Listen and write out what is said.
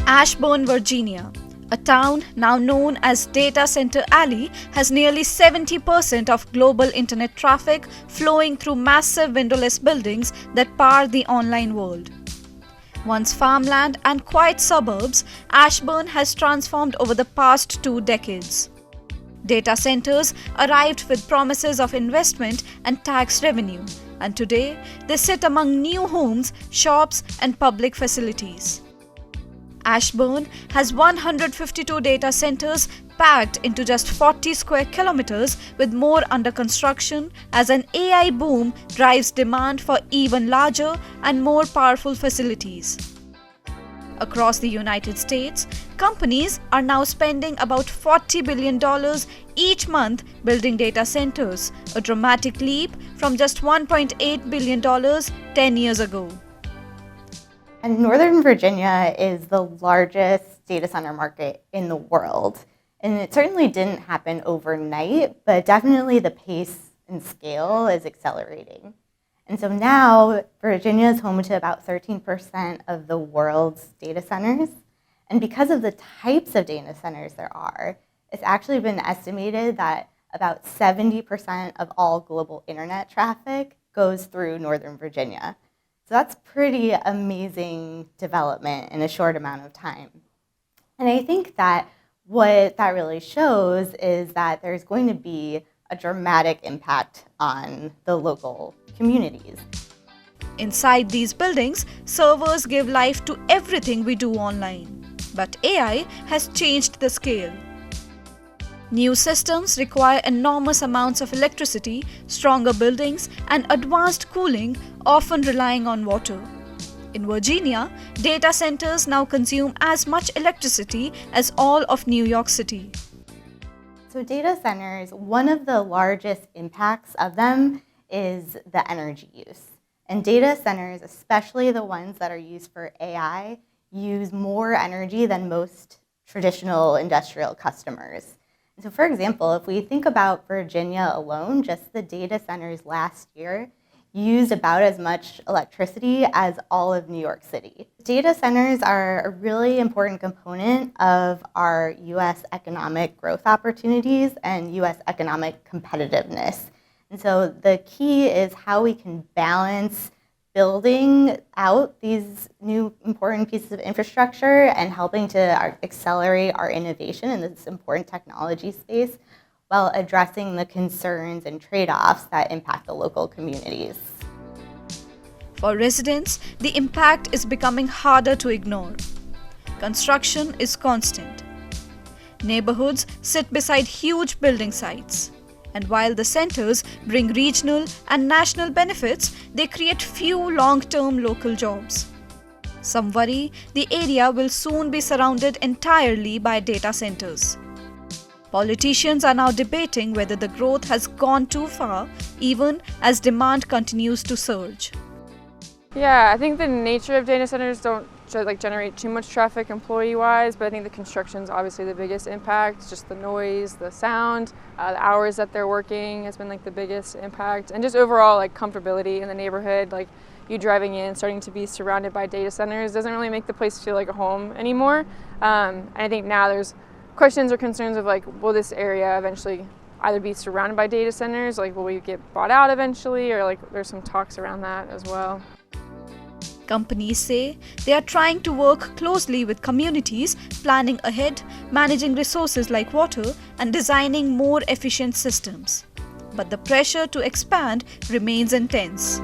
Ashburn, Virginia, a town now known as Data Center Alley, has nearly 70% of global internet traffic flowing through massive windowless buildings that power the online world. Once farmland and quiet suburbs, Ashburn has transformed over the past 2 decades. Data centers arrived with promises of investment and tax revenue, and today they sit among new homes, shops, and public facilities. Ashburn has 152 data centers packed into just 40 square kilometers, with more under construction as an AI boom drives demand for even larger and more powerful facilities. Across the United States, companies are now spending about $40 billion each month building data centers, a dramatic leap from just $1.8 billion 10 years ago. And Northern Virginia is the largest data center market in the world. And it certainly didn't happen overnight, but definitely the pace and scale is accelerating. And so now Virginia is home to about 13% of the world's data centers. And because of the types of data centers there are, it's actually been estimated that about 70% of all global internet traffic goes through Northern Virginia. So that's pretty amazing development in a short amount of time. And I think that what that really shows is that there's going to be a dramatic impact on the local communities. Inside these buildings, servers give life to everything we do online. But AI has changed the scale. New systems require enormous amounts of electricity, stronger buildings, and advanced cooling, often relying on water. In Virginia, data centers now consume as much electricity as all of New York City. So data centers, one of the largest impacts of them is the energy use. And data centers, especially the ones that are used for AI, use more energy than most traditional industrial customers. So for example, if we think about Virginia alone, just the data centers last year used about as much electricity as all of New York City. Data centers are a really important component of our US economic growth opportunities and US economic competitiveness. And so the key is how we can balance building out these new important pieces of infrastructure and helping to accelerate our innovation in this important technology space while addressing the concerns and trade-offs that impact the local communities. For residents, the impact is becoming harder to ignore. Construction is constant. Neighborhoods sit beside huge building sites. And while the centers bring regional and national benefits, they create few long-term local jobs. Some worry the area will soon be surrounded entirely by data centers. Politicians are now debating whether the growth has gone too far, even as demand continues to surge. Yeah, I think the nature of data centers don't generate too much traffic employee-wise, but I think the construction's obviously the biggest impact. Just the noise, the sound, the hours that they're working has been the biggest impact, and just overall comfortability in the neighborhood. You driving in, starting to be surrounded by data centers doesn't really make the place feel like a home anymore. And I think now there's questions or concerns of will this area eventually either be surrounded by data centers, will we get bought out eventually, or there's some talks around that as well. Companies say they are trying to work closely with communities, planning ahead, managing resources like water, and designing more efficient systems. But the pressure to expand remains intense.